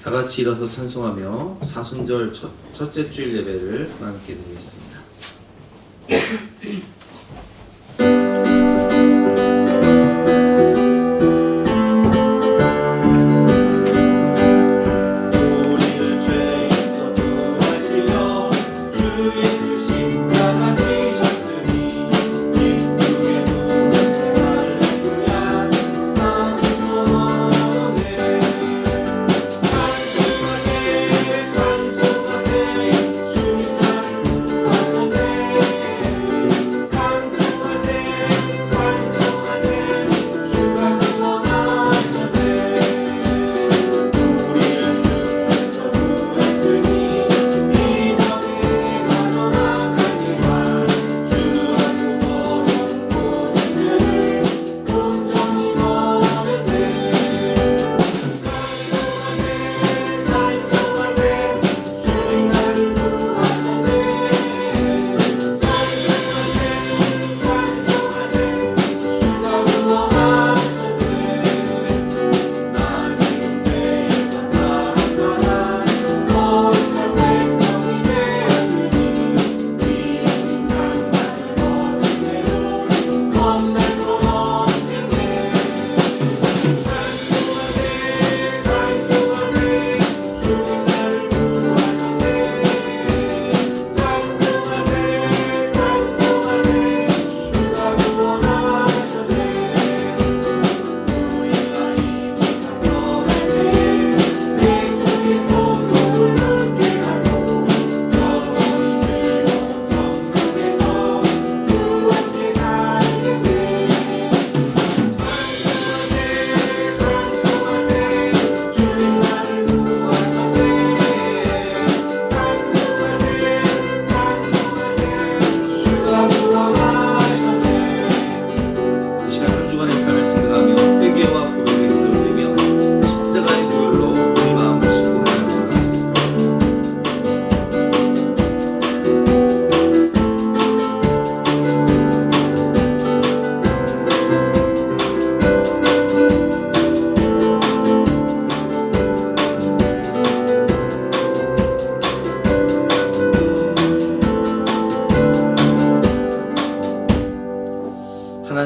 다 같이 일어서 찬송하며 사순절 첫째 주일 예배를 함께 드리겠습니다.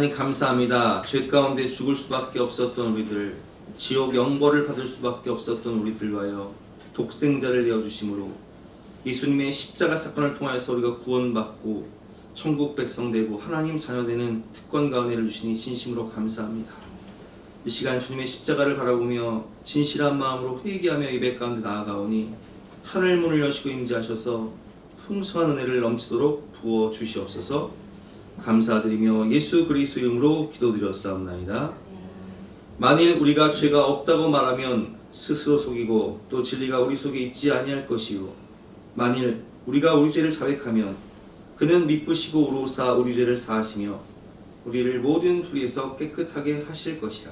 하나님 감사합니다. 죄 가운데 죽을 수밖에 없었던 우리들, 지옥 영벌을 받을 수밖에 없었던 우리들 위하여 독생자를 내어주심으로 예수님의 십자가 사건을 통하여서 우리가 구원받고 천국 백성 되고 하나님 자녀 되는 특권과 은혜를 주시니 진심으로 감사합니다. 이 시간 주님의 십자가를 바라보며 진실한 마음으로 회개하며 예배 가운데 나아가오니 하늘 문을 여시고 임재하셔서 풍성한 은혜를 넘치도록 부어 주시옵소서. 감사드리며 예수 그리스도 이름으로 기도드렸사옵나이다. 만일 우리가 죄가 없다고 말하면 스스로 속이고 또 진리가 우리 속에 있지 아니할 것이요 만일 우리가 우리 죄를 자백하면 그는 미쁘시고 우로사 우리 죄를 사하시며 우리를 모든 불의에서 깨끗하게 하실 것이라.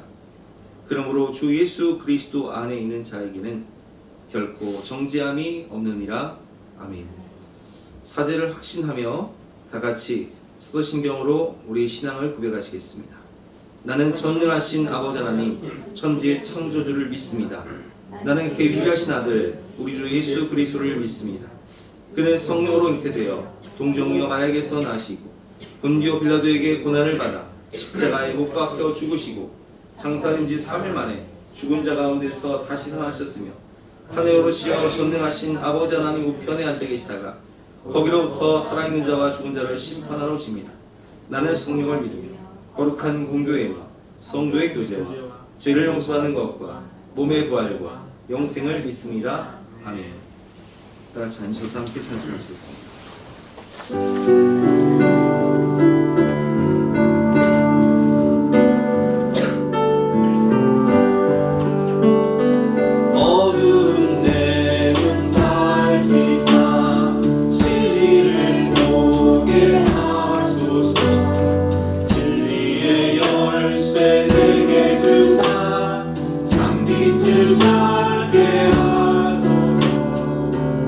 그러므로 주 예수 그리스도 안에 있는 자에게는 결코 정죄함이 없느니라. 아멘. 사죄를 확신하며 다같이 사도신경으로 우리 신앙을 고백하시겠습니다. 나는 전능하신 아버지 하나님 천지의 창조주를 믿습니다. 나는 그의 유일하신 아들 우리 주 예수 그리스도를 믿습니다. 그는 성령으로 잉태되어 동정녀 마리아에게서 나시고 본디오 빌라도에게 고난을 받아 십자가에 못 박혀 죽으시고 장사된 지 3일 만에 죽은 자 가운데서 다시 살아나셨으며 하늘에 오르시어 전능하신 아버지 하나님 우편에 앉아 계시다가 거기로부터 살아있는 자와 죽은 자를 심판하러 오십니다. 나는 성령을 믿으며 거룩한 공교회와 성도의 교제와 죄를 용서하는 것과 몸의 부활과 영생을 믿습니다. 아멘. 다 같이 앉으셔서 함께 찬송하시겠습니다.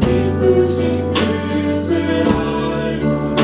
기쁘신 뜻을 알고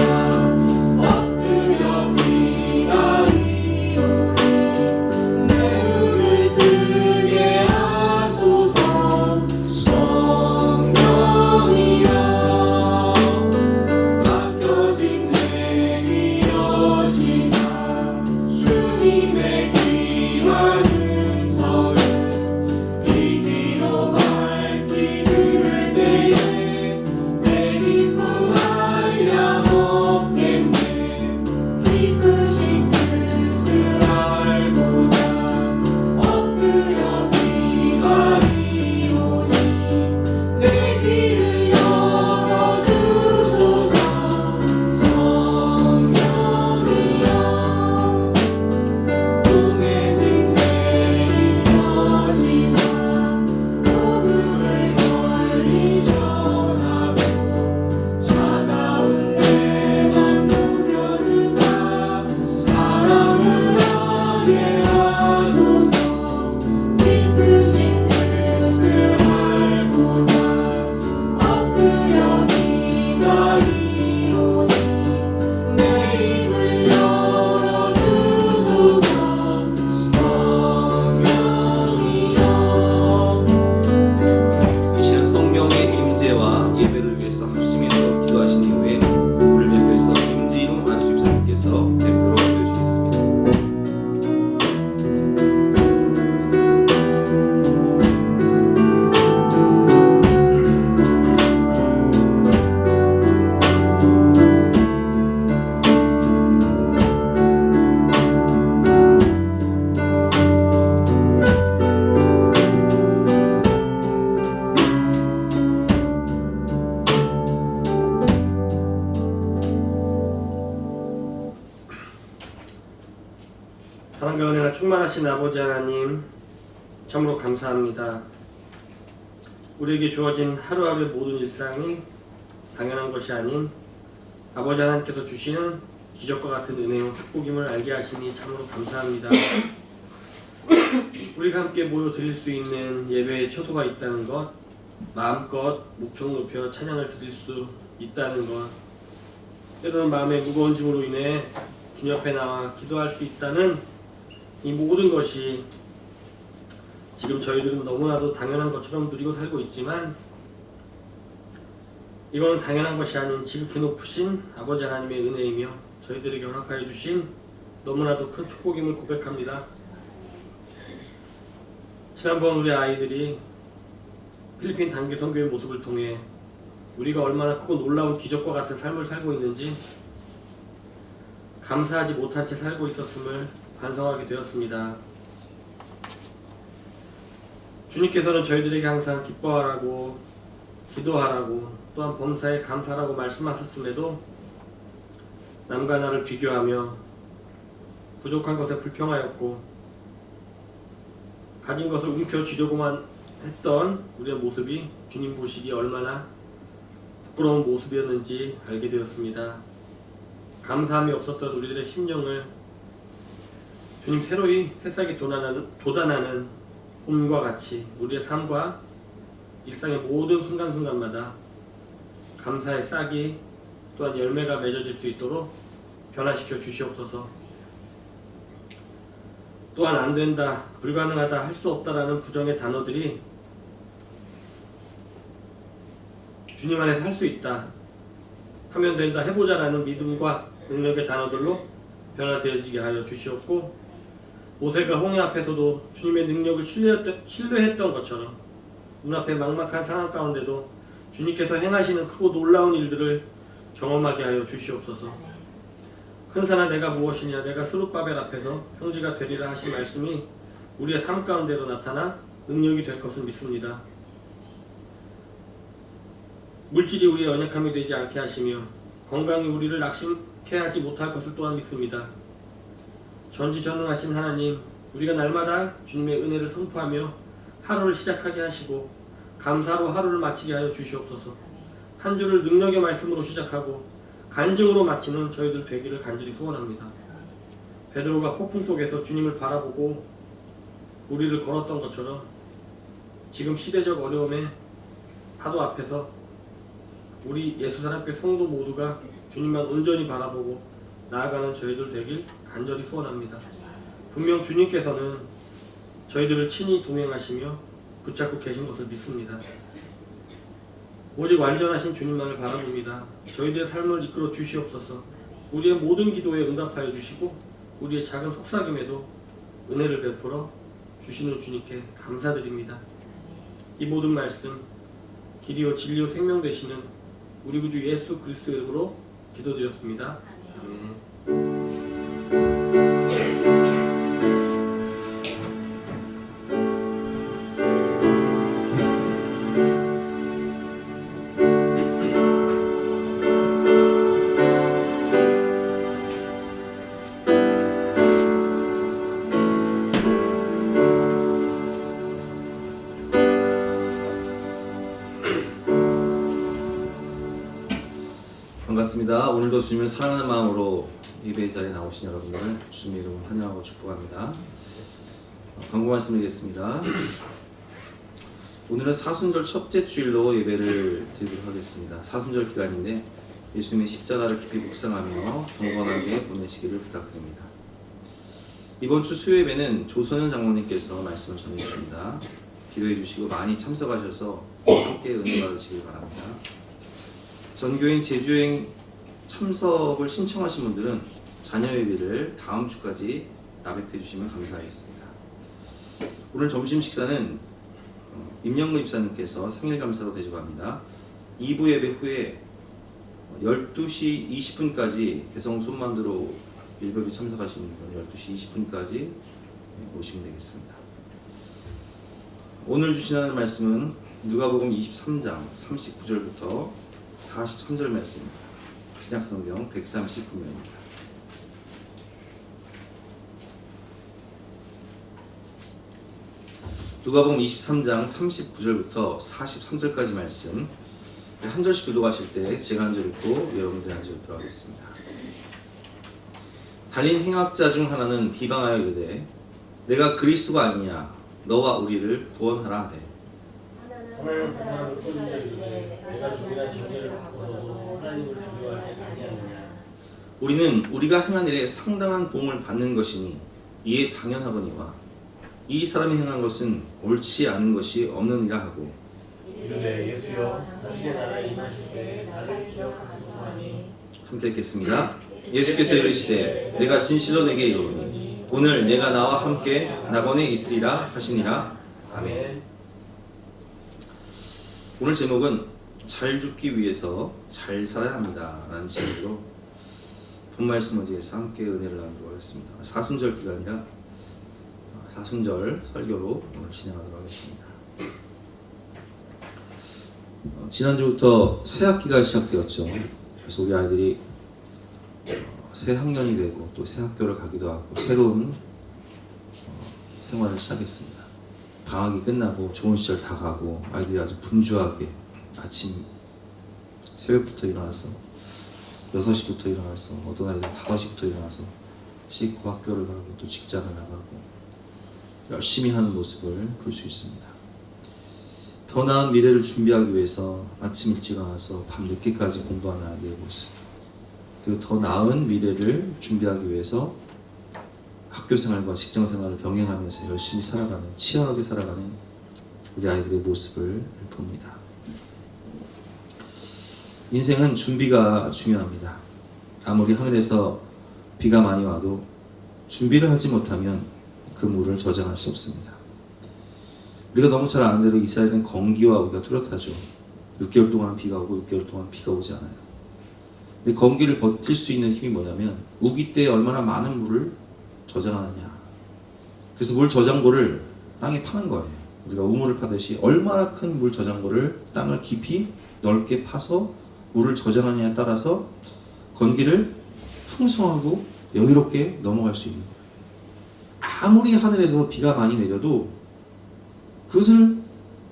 정말 충만하신 아버지 하나님, 참으로 감사합니다. 우리에게 주어진 하루하루의 모든 일상이 당연한 것이 아닌 아버지 하나님께서 주시는 기적과 같은 은혜와 축복임을 알게 하시니 참으로 감사합니다. 우리가 함께 모여 드릴 수 있는 예배의 처소가 있다는 것, 마음껏 목청 높여 찬양을 드릴 수 있다는 것, 때로는 마음의 무거운 짐으로 인해 주님 앞에 나와 기도할 수 있다는 이 모든 것이 지금 저희들은 너무나도 당연한 것처럼 누리고 살고 있지만, 이거는 당연한 것이 아닌 지극히 높으신 아버지 하나님의 은혜이며 저희들에게 허락하여 주신 너무나도 큰 축복임을 고백합니다. 지난번 우리 아이들이 필리핀 단기 선교의 모습을 통해 우리가 얼마나 크고 놀라운 기적과 같은 삶을 살고 있는지 감사하지 못한 채 살고 있었음을 반성하게 되었습니다. 주님께서는 저희들에게 항상 기뻐하라고, 기도하라고, 또한 범사에 감사하라고 말씀하셨음에도 남과 나를 비교하며 부족한 것에 불평하였고 가진 것을 움켜쥐려고만 했던 우리의 모습이 주님 보시기에 얼마나 부끄러운 모습이었는지 알게 되었습니다. 감사함이 없었던 우리들의 심령을 주님 새로이 새싹이 돋아나는 봄과 같이 우리의 삶과 일상의 모든 순간순간마다 감사의 싹이 또한 열매가 맺어질 수 있도록 변화시켜 주시옵소서. 또한 안 된다, 불가능하다, 할 수 없다라는 부정의 단어들이 주님 안에서 할 수 있다, 하면 된다, 해보자라는 믿음과 능력의 단어들로 변화되어지게 하여 주시옵고, 모세가 홍해 앞에서도 주님의 능력을 신뢰했던 것처럼 눈앞에 막막한 상황 가운데도 주님께서 행하시는 크고 놀라운 일들을 경험하게 하여 주시옵소서. 큰 산아 내가 무엇이냐, 내가 스룹바벨 앞에서 평지가 되리라 하신 말씀이 우리의 삶 가운데로 나타나 능력이 될 것을 믿습니다. 물질이 우리의 연약함이 되지 않게 하시며 건강이 우리를 낙심케 하지 못할 것을 또한 믿습니다. 전지전능하신 하나님, 우리가 날마다 주님의 은혜를 선포하며 하루를 시작하게 하시고 감사로 하루를 마치게 하여 주시옵소서. 한 주를 능력의 말씀으로 시작하고 간증으로 마치는 저희들 되기를 간절히 소원합니다. 베드로가 폭풍 속에서 주님을 바라보고 우리를 걸었던 것처럼 지금 시대적 어려움의 파도 앞에서 우리 예수사랑교회 성도 모두가 주님만 온전히 바라보고 나아가는 저희들 되길 간절히 소원합니다. 분명 주님께서는 저희들을 친히 동행하시며 붙잡고 계신 것을 믿습니다. 오직 완전하신 주님만을 바라봅니다. 저희들의 삶을 이끌어 주시옵소서. 우리의 모든 기도에 응답하여 주시고 우리의 작은 속삭임에도 은혜를 베풀어 주시는 주님께 감사드립니다. 이 모든 말씀 길이요 진리요 생명 되시는 우리 구주 예수 그리스도의 이름으로 기도드렸습니다. 아멘. 반갑습니다. 오늘도 주님을 사랑하는 마음으로 예배 자리에 나오신 여러분들을 주님의 이름으로 환영하고 축복합니다. 광고 말씀드리겠습니다. 오늘은 사순절 첫째 주일로 예배를 드리도록 하겠습니다. 사순절 기간인데 예수님의 십자가를 깊이 묵상하며 경건하게 보내시기를 부탁드립니다. 이번 주 수요 예배는 조선현 장로님께서 말씀을 전해주십니다. 기도해 주시고 많이 참석하셔서 함께 은혜 받으시길 바랍니다. 전교인 제주여행 참석을 신청하신 분들은 자녀 예비를 다음 주까지 납입해 주시면 감사하겠습니다. 오늘 점심 식사는 임영근 입사님께서 생일감사로 대접합니다. 2부 예배 후에 12시 20분까지 개성 손만두로 일부러 참석하시는 분 12시 20분까지 오시면 되겠습니다. 오늘 주시는 말씀은 누가복음 23장 39절부터 43절 말씀입니다. 신약성경 139면입니다. 누가복음 23장 39절부터 43절까지 말씀 한 절씩 교독하실 때 제가 한 절 읽고 여러분들 한 절 읽도록 하겠습니다. 달린 행악자 중 하나는 비방하여 이르되 내가 그리스도가 아니냐 너와 우리를 구원하라 하되 하나는 그 사람을 꼬리에 이르되 내가 누구나 정죄를 받고서도 하나님을 두려워하지 아니하느냐. 우리는 우리가 행한 일에 상당한 보응을 받는 것이니 이에 당연하거니와 이 사람이 행한 것은 옳지 않은 것이 없느니라 하고 이르되 예수여 당신의 나라에 임하실 때 나를 기억하소서하니. 함께 읽겠습니다. 예수께서 이르시되 내가 진실로 내게 이르노니 오늘 내가 나와 함께 낙원에 있으리라 하시니라. 아멘. 오늘 제목은 잘 죽기 위해서 잘 살아야 합니다 라는 제목으로 본 말씀 어디에서 함께 은혜를 나누도록 하겠습니다. 사순절 기간이라 사순절 설교로 오늘 진행하도록 하겠습니다. 지난주부터 새 학기가 시작되었죠. 그래서 우리 아이들이 새 학년이 되고 또 새 학교를 가기도 하고 새로운 생활을 시작했습니다. 방학이 끝나고 좋은 시절 다 가고 아이들이 아주 분주하게 아침 새벽부터 일어나서 6시부터 일어나서 어떤 아이들은 5시부터 일어나서 씻고 학교를 가고 또 직장을 나가고 열심히 하는 모습을 볼 수 있습니다. 더 나은 미래를 준비하기 위해서 아침 일찍 일어나서 밤 늦게까지 공부하는 아이들의 모습, 그리고 더 나은 미래를 준비하기 위해서 학교 생활과 직장 생활을 병행하면서 열심히 살아가는, 치열하게 살아가는 우리 아이들의 모습을 봅니다. 인생은 준비가 중요합니다. 아무리 하늘에서 비가 많이 와도 준비를 하지 못하면 그 물을 저장할 수 없습니다. 우리가 너무 잘 아는 대로 이스라엘은 건기와 우기가 뚜렷하죠. 6개월 동안 비가 오고 6개월 동안 비가 오지 않아요. 근데 건기를 버틸 수 있는 힘이 뭐냐면 우기 때 얼마나 많은 물을 저장하느냐. 그래서 물 저장고를 땅에 파는 거예요. 우리가 우물을 파듯이 얼마나 큰 물 저장고를 땅을 깊이 넓게 파서 물을 저장하느냐에 따라서 건기를 풍성하고 여유롭게 넘어갈 수 있는 거예요. 아무리 하늘에서 비가 많이 내려도 그것을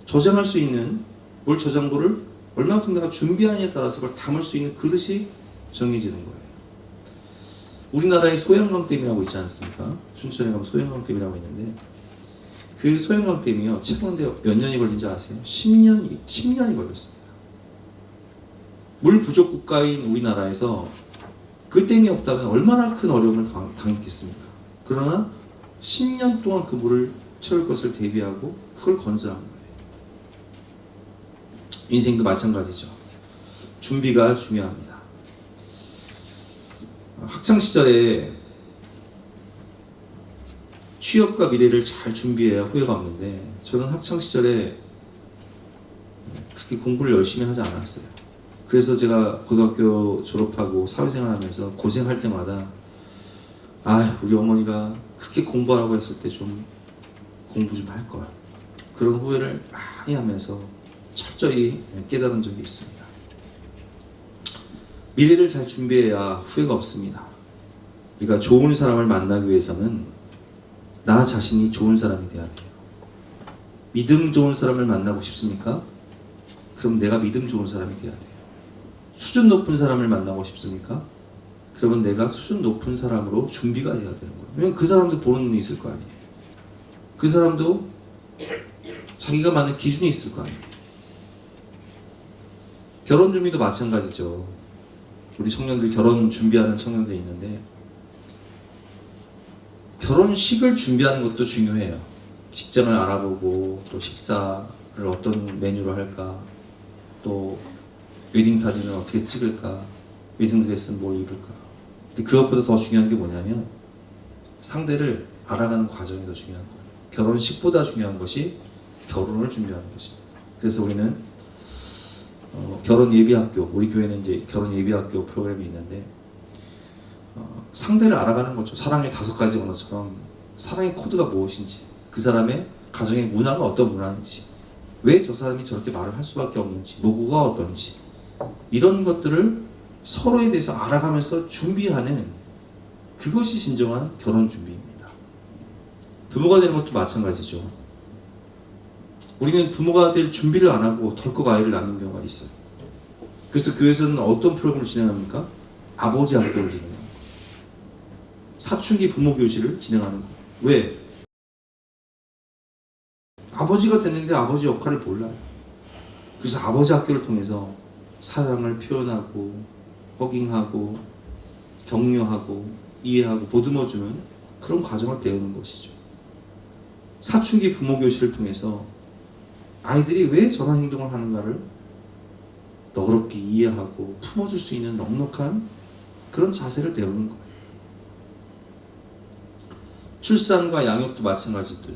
저장할 수 있는 물 저장고를 얼마만큼 내가 준비하느냐에 따라서 그걸 담을 수 있는 그릇이 정해지는 거예요. 우리나라에 소양강댐이라고 있지 않습니까? 춘천에 가면 소양강댐이라고 있는데 그 소양강댐이요 채constru는데 몇 년이 걸린지 아세요? 10년이 걸렸습니다. 물 부족 국가인 우리나라에서 그 댐이 없다면 얼마나 큰 어려움을 당했겠습니까? 그러나 10년 동안 그 물을 채울 것을 대비하고 그걸 건설한 거예요. 인생도 마찬가지죠. 준비가 중요합니다. 학창시절에 취업과 미래를 잘 준비해야 후회가 없는데 저는 학창시절에 그렇게 공부를 열심히 하지 않았어요. 그래서 제가 고등학교 졸업하고 사회생활하면서 고생할 때마다 우리 어머니가 그렇게 공부하라고 했을 때 좀 공부 좀 할 걸, 그런 후회를 많이 하면서 철저히 깨달은 적이 있습니다. 미래를 잘 준비해야 후회가 없습니다. 우리가 좋은 사람을 만나기 위해서는 나 자신이 좋은 사람이 돼야 돼요. 믿음 좋은 사람을 만나고 싶습니까? 그럼 내가 믿음 좋은 사람이 돼야 돼요. 수준 높은 사람을 만나고 싶습니까? 그러면 내가 수준 높은 사람으로 준비가 돼야 되는 거예요. 왜냐면 그 사람도 보는 눈이 있을 거 아니에요. 그 사람도 자기가 맞는 기준이 있을 거 아니에요. 결혼 준비도 마찬가지죠. 우리 청년들 결혼 준비하는 청년들이 있는데 결혼식을 준비하는 것도 중요해요. 직장을 알아보고 또 식사를 어떤 메뉴로 할까, 또 웨딩 사진을 어떻게 찍을까, 웨딩 드레스는 뭘 입을까. 근데 그것보다 더 중요한 게 뭐냐면 상대를 알아가는 과정이 더 중요한 거예요. 결혼식보다 중요한 것이 결혼을 준비하는 것입니다. 그래서 우리는 결혼 예비학교, 우리 교회는 이제 결혼 예비학교 프로그램이 있는데 상대를 알아가는 거죠. 사랑의 5가지 언어처럼 사랑의 코드가 무엇인지, 그 사람의 가정의 문화가 어떤 문화인지, 왜 저 사람이 저렇게 말을 할 수밖에 없는지, 노고가 어떤지, 이런 것들을 서로에 대해서 알아가면서 준비하는 그것이 진정한 결혼 준비입니다. 부모가 되는 것도 마찬가지죠. 우리는 부모가 될 준비를 안 하고 덜컥 아이를 낳는 경우가 있어요. 그래서 교회에서는 어떤 프로그램을 진행합니까? 아버지 학교를 진행합니다. 사춘기 부모 교실을 진행하는 거예요. 왜? 아버지가 됐는데 아버지 역할을 몰라요. 그래서 아버지 학교를 통해서 사랑을 표현하고 허깅하고 격려하고 이해하고 보듬어주는 그런 과정을 배우는 것이죠. 사춘기 부모 교실을 통해서 아이들이 왜 저런 행동을 하는가를 너그럽게 이해하고 품어줄 수 있는 넉넉한 그런 자세를 배우는 거예요. 출산과 양육도 마찬가지도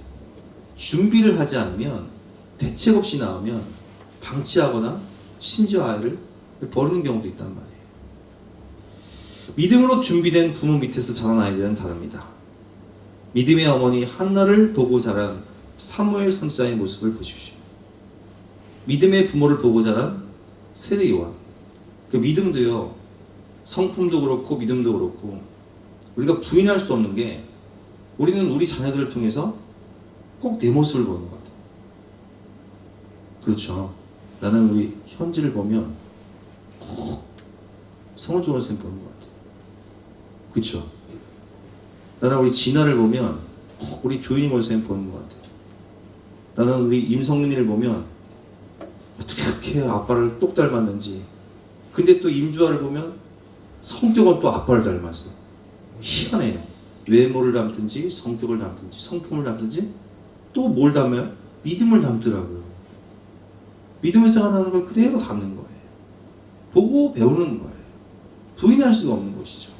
준비를 하지 않으면 대책 없이 나오면 방치하거나 심지어 아이를 버리는 경우도 있단 말이에요. 믿음으로 준비된 부모 밑에서 자란 아이들은 다릅니다. 믿음의 어머니 한나를 보고 자란 사무엘 선지자의 모습을 보십시오. 믿음의 부모를 보고 자란 세례 요한. 그 믿음도요, 성품도 그렇고 믿음도 그렇고 우리가 부인할 수 없는 게 우리는 우리 자녀들을 통해서 꼭 내 모습을 보는 것 같아요. 그렇죠. 나는 우리 현지를 보면 꼭 성우종원 선생님 보는 것 같아요. 그렇죠. 나는 우리 진아를 보면 꼭 우리 조인희 선생님 보는 것 같아요. 나는 우리 임성민이를 보면 어떻게 그렇게 아빠를 똑 닮았는지. 근데 또 임주아를 보면 성격은 또 아빠를 닮았어. 희한해요. 외모를 닮든지 성격을 닮든지 성품을 닮든지 또 뭘 닮아요? 믿음을 닮더라고요. 믿음을 생각하는 걸 그대로 담는 거예요. 보고 배우는 거예요. 부인할 수가 없는 것이죠.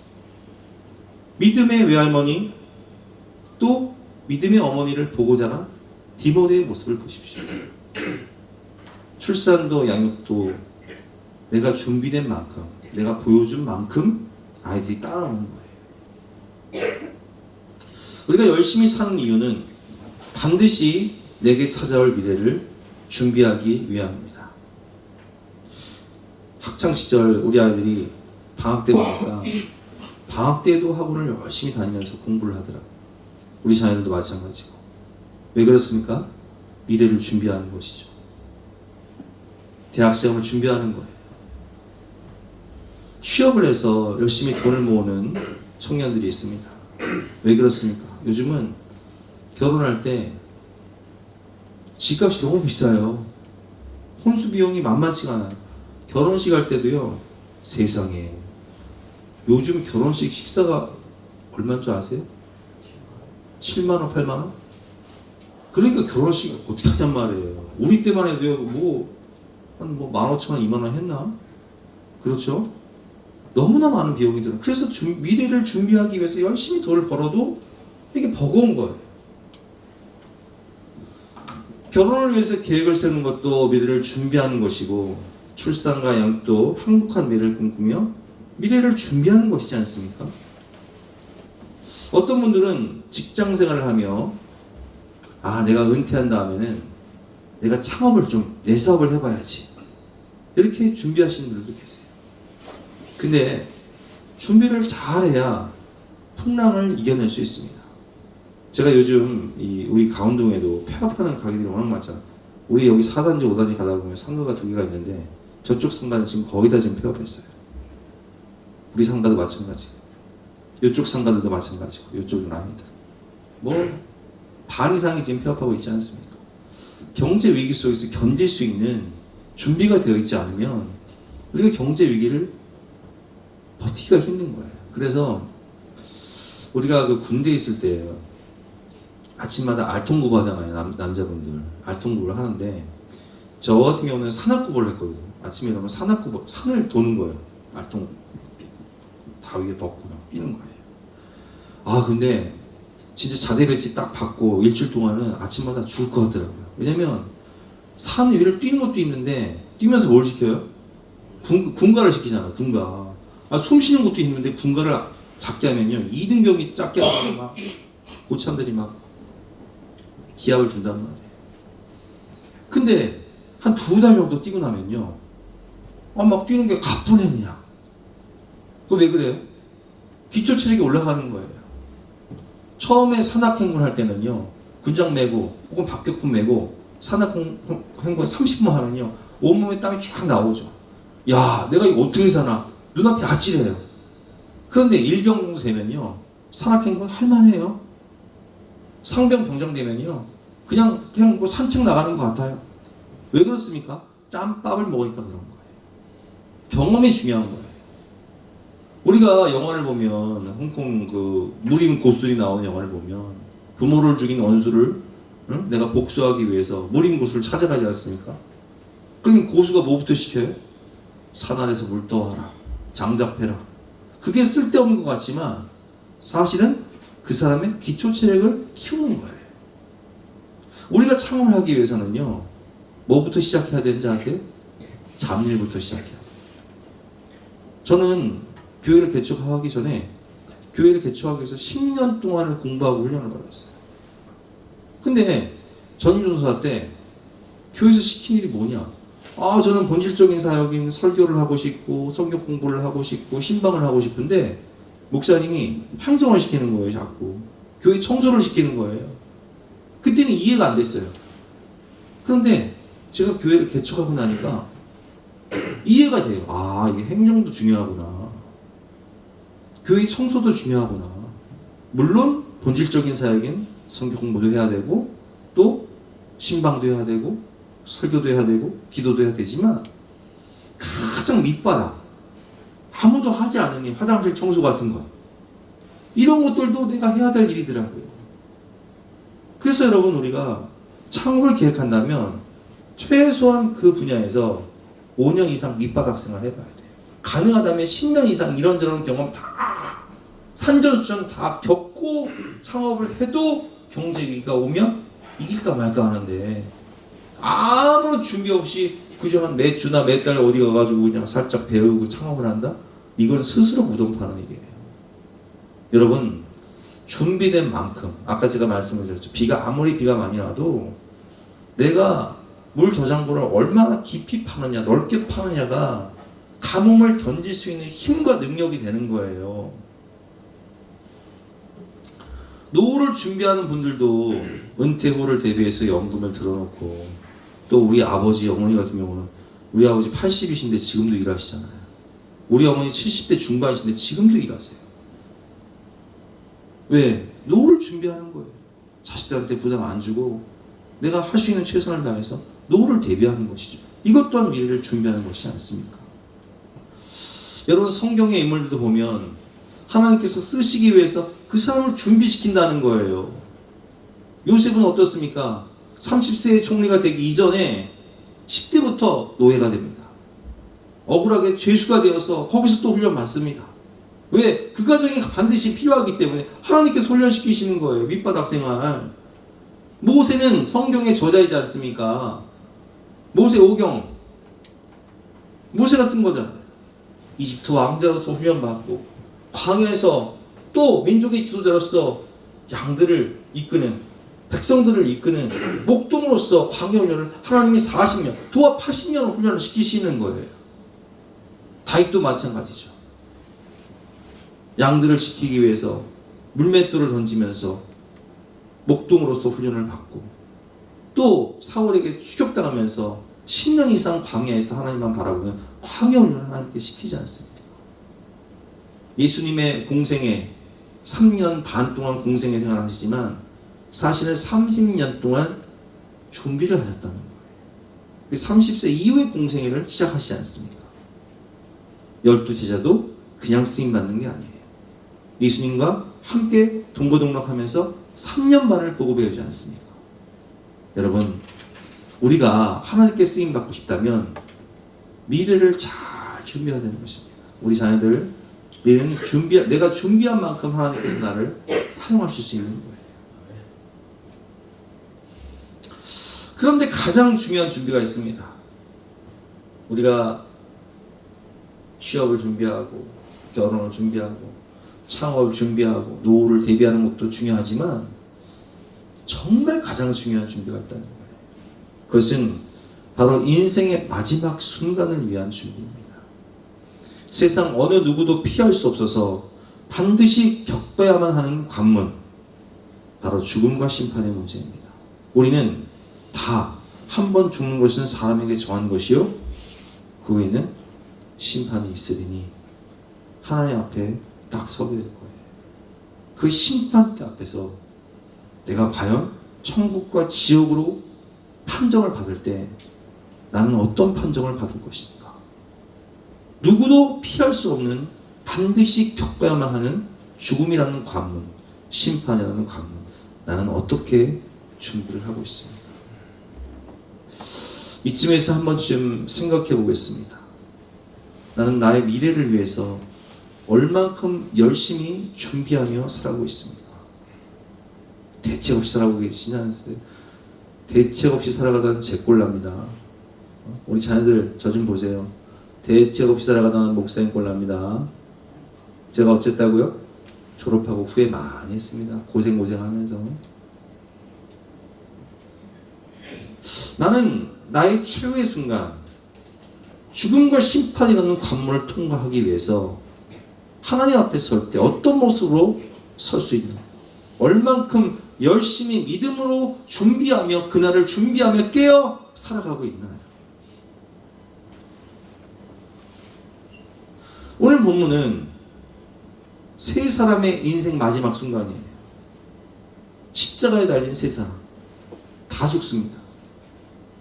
믿음의 외할머니 또 믿음의 어머니를 보고 자란 디모데의 모습을 보십시오. 출산도 양육도 내가 준비된 만큼, 내가 보여준 만큼 아이들이 따라오는 거예요. 우리가 열심히 사는 이유는 반드시 내게 찾아올 미래를 준비하기 위함입니다. 학창시절 우리 아이들이 방학 때 보니까 방학 때도 학원을 열심히 다니면서 공부를 하더라고요. 우리 자녀들도 마찬가지고. 왜 그렇습니까? 미래를 준비하는 것이죠. 대학 시험을 준비하는 거예요. 취업을 해서 열심히 돈을 모으는 청년들이 있습니다. 왜 그렇습니까? 요즘은 결혼할 때 집값이 너무 비싸요. 혼수 비용이 만만치가 않아요. 결혼식 할 때도요, 세상에 요즘 결혼식 식사가 얼마인 줄 아세요? 7만원, 8만원? 그러니까 결혼식 어떻게 하냔 말이에요. 우리 때만 해도요, 한 15,000원, 2만원 했나? 그렇죠? 너무나 많은 비용이 들어요. 그래서 미래를 준비하기 위해서 열심히 돈을 벌어도 이게 버거운 거예요. 결혼을 위해서 계획을 세우는 것도 미래를 준비하는 것이고, 출산과 양육도 행복한 미래를 꿈꾸며 미래를 준비하는 것이지 않습니까? 어떤 분들은 직장 생활을 하며 내가 은퇴한 다음에는 내가 창업을 내 사업을 해봐야지, 이렇게 준비하시는 분들도 계세요. 근데 준비를 잘해야 풍랑을 이겨낼 수 있습니다. 제가 요즘 우리 강원동에도 폐업하는 가게들이 워낙 많잖아요. 우리 여기 4단지, 5단지 가다 보면 상가가 2개가 있는데 저쪽 상가는 지금 거의 다 지금 폐업했어요. 우리 상가도 마찬가지. 이쪽 상가들도 마찬가지고 이쪽은 아니다. 반 이상이 지금 폐업하고 있지 않습니까? 경제 위기 속에서 견딜 수 있는 준비가 되어 있지 않으면 우리가 경제 위기를 버티기가 힘든 거예요. 그래서 우리가 그 군대에 있을 때 아침마다 알통구부 하잖아요. 남자분들 알통구부를 하는데 저 같은 경우는 산악구부를 했거든요. 아침에 일어나면 산악구부, 산을 도는 거예요. 알통 다 위에 벗고 막 뛰는 거예요. 근데 진짜 자대 배치 딱 받고 일주일 동안은 아침마다 죽을 것 같더라고요. 왜냐면 산 위를 뛰는 것도 있는데 뛰면서 뭘 시켜요? 군가를 시키잖아. 군가. 숨 쉬는 것도 있는데 군가를 작게 하면요, 2등병이 작게 하면 막 고참들이 막 기합을 준단 말이에요. 근데 한 2달 정도 뛰고 나면요, 막 뛰는 게 가뿐해 그냥. 그거 왜 그래요? 기초 체력이 올라가는 거예요. 처음에 산악행군 할 때는요, 군장 메고 혹은 박격품 메고 산악 행군 30분 하면요 온몸에 땀이 쫙 나오죠. 야, 내가 이거 어떻게 사나? 눈앞이 아찔해요. 그런데 일병 정도 되면요 산악 행군 할만해요. 상병 병장 되면요 그냥 뭐 산책 나가는 것 같아요. 왜 그렇습니까? 짬밥을 먹으니까 그런 거예요. 경험이 중요한 거예요. 우리가 영화를 보면 홍콩 그 무림 고수들이 나오는 영화를 보면 부모를 죽인 원수를 내가 복수하기 위해서 무림 고수를 찾아가지 않습니까? 그러면 고수가 뭐부터 시켜요? 산 아래서 물 떠와라, 장작패라. 그게 쓸데없는 것 같지만 사실은 그 사람의 기초 체력을 키우는 거예요. 우리가 창업을 하기 위해서는요 뭐부터 시작해야 되는지 아세요? 잡일부터 시작해야 돼요. 저는 교회를 개척하기 전에 교회를 개척하기 위해서 10년 동안을 공부하고 훈련을 받았어요. 근데 전임조사 때 교회에서 시킨 일이 뭐냐? 아, 저는 본질적인 사역인 설교를 하고 싶고 성경 공부를 하고 싶고 신방을 하고 싶은데 목사님이 행정을 시키는 거예요. 자꾸 교회 청소를 시키는 거예요. 그때는 이해가 안 됐어요. 그런데 제가 교회를 개척하고 나니까 이해가 돼요. 아, 이게 행정도 중요하구나. 교회 청소도 중요하구나. 물론 본질적인 사역인 성경 공부도 해야 되고 또 신방도 해야 되고 설교도 해야 되고 기도도 해야 되지만 가장 밑바닥 아무도 하지 않으니 화장실 청소 같은 것 이런 것들도 내가 해야 될 일이더라고요. 그래서 여러분 우리가 창업을 계획한다면 최소한 그 분야에서 5년 이상 밑바닥 생활 해봐야 돼요. 가능하다면 10년 이상 이런저런 경험 다 산전수전 다 겪고 창업을 해도 경제 위기가 오면 이길까 말까 하는데 아무런 준비 없이 그저 한 몇 주나 몇 달 어디 가가지고 그냥 살짝 배우고 창업을 한다? 이건 스스로 무덤파는 일이에요. 여러분 준비된 만큼 아까 제가 말씀을 드렸죠. 아무리 비가 많이 와도 내가 물 저장고를 얼마나 깊이 파느냐 넓게 파느냐가 가뭄을 견딜 수 있는 힘과 능력이 되는 거예요. 노후를 준비하는 분들도 은퇴 후를 대비해서 연금을 들어놓고 또 우리 아버지 어머니 같은 경우는 우리 아버지 80이신데 지금도 일하시잖아요. 우리 어머니 70대 중반이신데 지금도 일하세요. 왜? 노후를 준비하는 거예요. 자식들한테 부담 안 주고 내가 할 수 있는 최선을 다해서 노후를 대비하는 것이죠. 이것 또한 미래를 준비하는 것이지 않습니까? 여러분 성경의 인물들도 보면 하나님께서 쓰시기 위해서 그 사람을 준비시킨다는 거예요. 요셉은 어떻습니까? 30세의 총리가 되기 이전에 10대부터 노예가 됩니다. 억울하게 죄수가 되어서 거기서 또 훈련 받습니다. 왜? 그 과정이 반드시 필요하기 때문에 하나님께서 훈련시키시는 거예요. 밑바닥 생활. 모세는 성경의 저자이지 않습니까? 모세 오경 모세가 쓴 거잖아요. 이집트 왕자로서 훈련받고 광야에서 또 민족의 지도자로서 양들을 이끄는 백성들을 이끄는 목동으로서 광야 훈련을 하나님이 40년 도합 80년을 훈련을 시키시는 거예요. 다윗도 마찬가지죠. 양들을 지키기 위해서 물맷돌을 던지면서 목동으로서 훈련을 받고 또 사울에게 추격당하면서 10년 이상 광야에서 하나님만 바라보는 광야 훈련을 하나님께 시키지 않습니다. 예수님의 공생에 3년 반 동안 공생애 생활을 하시지만 사실은 30년 동안 준비를 하셨다는 거예요. 30세 이후에 공생애를 시작하시지 않습니다. 12제자도 그냥 쓰임받는 게 아니에요. 예수님과 함께 동고동락하면서 3년 반을 보고 배우지 않습니까? 여러분 우리가 하나님께 쓰임받고 싶다면 미래를 잘 준비해야 되는 것입니다. 우리 자녀들 미래는 내가 준비한 만큼 하나님께서 나를 사용하실 수 있는 거예요. 그런데 가장 중요한 준비가 있습니다. 우리가 취업을 준비하고 결혼을 준비하고 창업을 준비하고 노후를 대비하는 것도 중요하지만 정말 가장 중요한 준비가 있다는 거예요. 그것은 바로 인생의 마지막 순간을 위한 준비입니다. 세상 어느 누구도 피할 수 없어서 반드시 겪어야만 하는 관문, 바로 죽음과 심판의 문제입니다. 우리는 다 한 번 죽는 것은 사람에게 정한 것이요 그 후에는 심판이 있으리니 하나님 앞에 딱 서게 될 거예요. 그 심판대 앞에서 내가 과연 천국과 지옥으로 판정을 받을 때 나는 어떤 판정을 받을 것입니까? 누구도 피할 수 없는 반드시 겪어야만 하는 죽음이라는 관문, 심판이라는 관문, 나는 어떻게 준비를 하고 있습니까? 이쯤에서 한 번쯤 생각해 보겠습니다. 나는 나의 미래를 위해서 얼만큼 열심히 준비하며 살아가고 있습니까? 대책 없이 살아가고 계시지 않으세요? 대책 없이 살아가던 제 꼴납니다. 우리 자녀들 저 좀 보세요. 대책 없이 살아가던 목사님 꼴납니다. 제가 어쨌다고요? 졸업하고 후회 많이 했습니다. 고생하면서. 나는 나의 최후의 순간 죽음과 심판이라는 관문을 통과하기 위해서 하나님 앞에 설 때 어떤 모습으로 설 수 있나? 얼만큼 열심히 믿음으로 준비하며 그날을 준비하며 깨어 살아가고 있나요? 오늘 본문은 세 사람의 인생 마지막 순간이에요. 십자가에 달린 세 사람 다 죽습니다.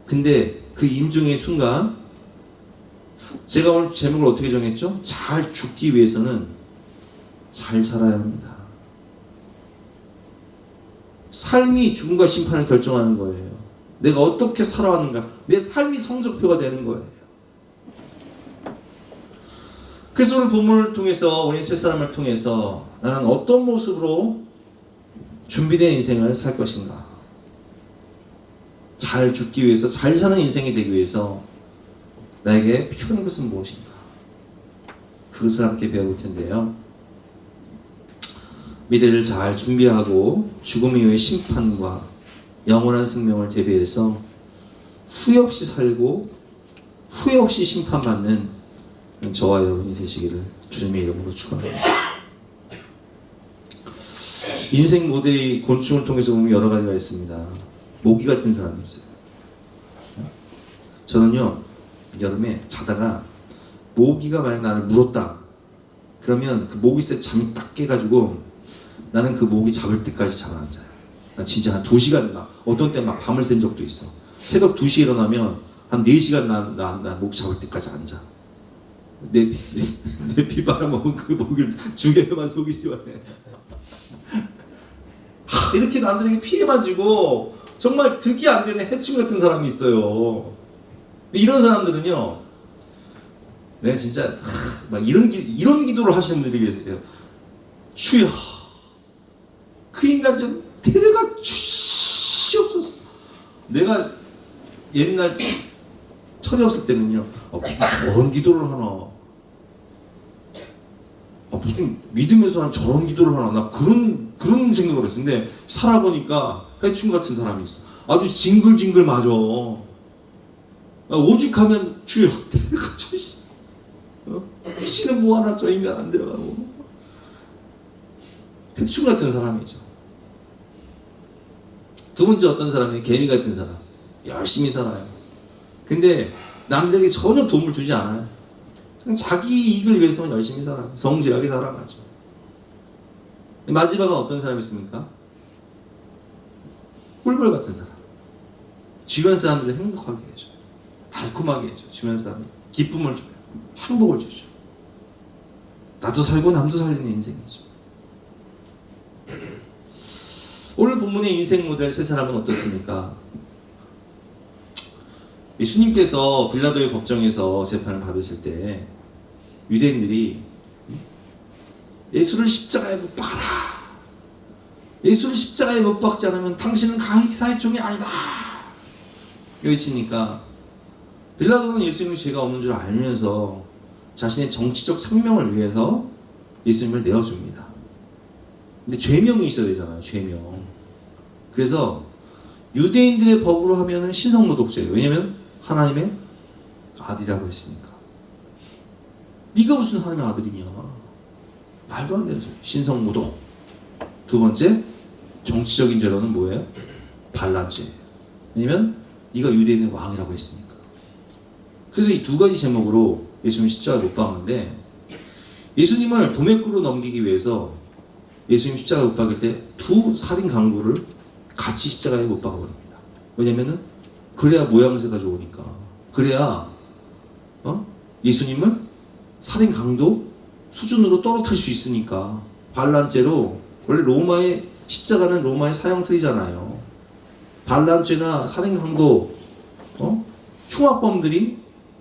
근데 그 임종의 순간, 제가 오늘 제목을 어떻게 정했죠? 잘 죽기 위해서는 잘 살아야 합니다. 삶이 죽음과 심판을 결정하는 거예요. 내가 어떻게 살아왔는가, 내 삶이 성적표가 되는 거예요. 그래서 오늘 본문을 통해서, 우리 세 사람을 통해서 나는 어떤 모습으로 준비된 인생을 살 것인가, 잘 죽기 위해서, 잘 사는 인생이 되기 위해서 나에게 필요한 것은 무엇인가, 그것을 함께 배워볼 텐데요. 미래를 잘 준비하고 죽음 이후의 심판과 영원한 생명을 대비해서 후회 없이 살고 후회 없이 심판받는 저와 여러분이 되시기를 주님의 이름으로 축원합니다. 인생 모델이 곤충을 통해서 보면 여러 가지가 있습니다. 모기 같은 사람이 있어요. 저는요, 여름에 자다가 모기가 만약 나를 물었다 그러면 그 모기새 잠이 딱 깨가지고 나는 그 모기 잡을 때까지 잠을 안 자요. 난 진짜 한 2시간, 막 어떤 때 막 밤을 샌 적도 있어. 새벽 2시에 일어나면 한 4시간 난 모기 잡을 때까지 안 자. 내 피 빨아먹은 그 모기를 죽여야만 속이 시원해. 이렇게 남들에게 피해만 주고 정말 득이 안 되는 해충 같은 사람이 있어요. 이런 사람들은요, 내가 진짜 막 이런 기도를 하시는 분들이 계세요. 주여, 그 인간 좀 데려가 주시옵소서. 내가 옛날 철이 없을 때는요, 무슨 저런 기도를 하나, 무슨 믿음의 사람 저런 기도를 하나, 나 그런 생각을 했어. 근데 살아보니까 해충 같은 사람이 있어. 아주 징글징글 맞아. 오죽하면 주여 데려가 주시. 귀신은 뭐 하나 저 인간 안 데려가고. 해충 같은 사람이죠. 두 번째 어떤 사람이 개미 같은 사람. 열심히 살아요. 근데 남들에게 전혀 도움을 주지 않아요. 그냥 자기 이익을 위해서만 열심히 살아요. 성실하게 살아가죠. 마지막은 어떤 사람이 있습니까? 꿀벌 같은 사람. 주변 사람들을 행복하게 해줘요. 달콤하게 해줘요. 주변 사람들 기쁨을 줘요. 행복을 주죠. 나도 살고 남도 살리는 인생이죠. 오늘 본문의 인생 모델 세 사람은 어떻습니까? 예수님께서 빌라도의 법정에서 재판을 받으실 때 유대인들이 예수를 십자가에 못 박아라, 예수를 십자가에 못 박지 않으면 당신은 가이사의 종이 아니다 외치니까 빌라도는 예수님이 죄가 없는 줄 알면서 자신의 정치적 생명을 위해서 예수님을 내어줍니다. 근데 죄명이 있어야 되잖아요. 죄명. 그래서 유대인들의 법으로 하면은 신성모독죄예요. 왜냐면 하나님의 아들이라고 했으니까. 네가 무슨 하나님의 아들이냐, 말도 안 되는 소리. 신성모독. 두 번째 정치적인 죄로는 뭐예요? 반란죄. 왜냐면 네가 유대인의 왕이라고 했으니까. 그래서 이 두 가지 제목으로 예수님 십자가에 못 박았는데, 예수님을 도매구로 넘기기 위해서 예수님 십자가에 못 박을 때 두 살인 강도를 같이 십자가에 못 박아버립니다. 왜냐면은 그래야 모양새가 좋으니까. 그래야 예수님을 살인 강도 수준으로 떨어뜨릴 수 있으니까. 반란죄로, 원래 로마의 십자가는 로마의 사형틀이잖아요. 반란죄나 살인 강도, 흉악범들이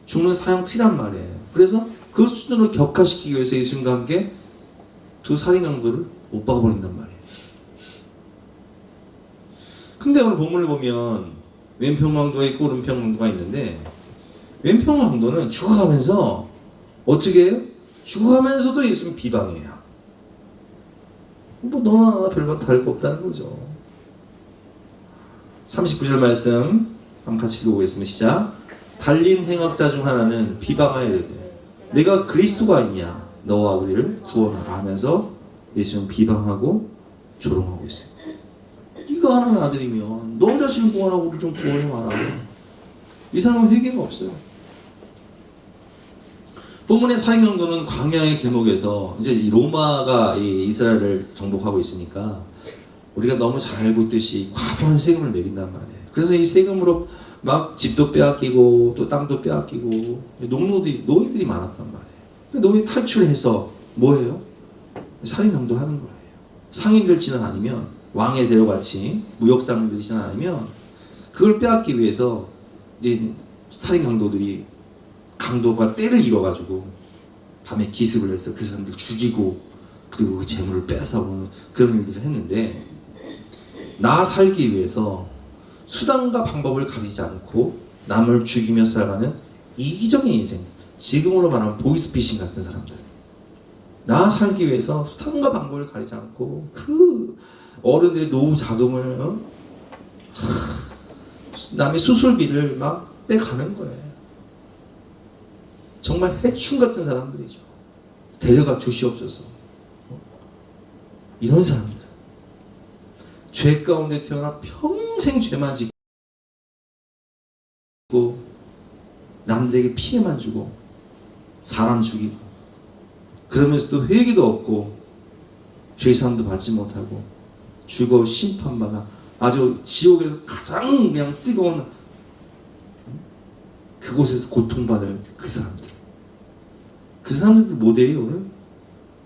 죽는 사형틀이란 말이에요. 그래서 그 수준으로 격화시키기 위해서 예수님과 함께 두 살인 강도를 못 박아버린단 말이에요. 근데 오늘 본문을 보면 왼편 강도가 있고 오른편 강도가 있는데, 왼편 강도는 죽어가면서 어떻게 해요? 죽어가면서도 예수님 비방해요. 뭐 너나 나나 별반 다를 거 없다는 거죠. 39절 말씀 한번 같이 읽어보겠습니다. 시작. 달린 행악자 중 하나는 비방하여 이르되 내가 그리스도가 아니냐 너와 우리를 구원하라 하면서 예수님 비방하고 조롱하고 있어요. 네가 하나님의 아들이면 너 자신을 구원하고 우리를 좀 구원해와라. 이 사람은 회개가 없어요. 본문의 살인 강도는 광야의 길목에서, 이제 로마가 이스라엘을 정복하고 있으니까 우리가 너무 잘 알고 있듯이 과도한 세금을 매긴단 말이에요. 그래서 이 세금으로 막 집도 빼앗기고 또 땅도 빼앗기고 노예들이 많았단 말이에요. 노예 탈출해서 뭐예요? 살인 강도하는 거예요. 상인들 지는 아니면, 왕의 대로같이 무역상인들이 지는 아니면 그걸 빼앗기 위해서 이제 살인 강도가 때를 잃어가지고 밤에 기습을 해서 그 사람들 죽이고 그리고 그 재물을 뺏어오는 그런 일들을 했는데, 나 살기 위해서 수단과 방법을 가리지 않고 남을 죽이며 살아가는 이기적인 인생, 지금으로 말하면 보이스피싱 같은 사람들, 나 살기 위해서 수단과 방법을 가리지 않고 그 어른들의 노후 자금을 남의 수술비를 막 빼가는 거예요. 정말 해충 같은 사람들이죠. 데려가 주시옵소서. 이런 사람들, 죄 가운데 태어나 평생 죄만 짓고 남들에게 피해만 주고 사람 죽이고 그러면서도 회개도 없고 죄사함도 받지 못하고 죽어 심판받아 아주 지옥에서 가장 그냥 뜨거운 그곳에서 고통받을 그 사람들 모델이 오늘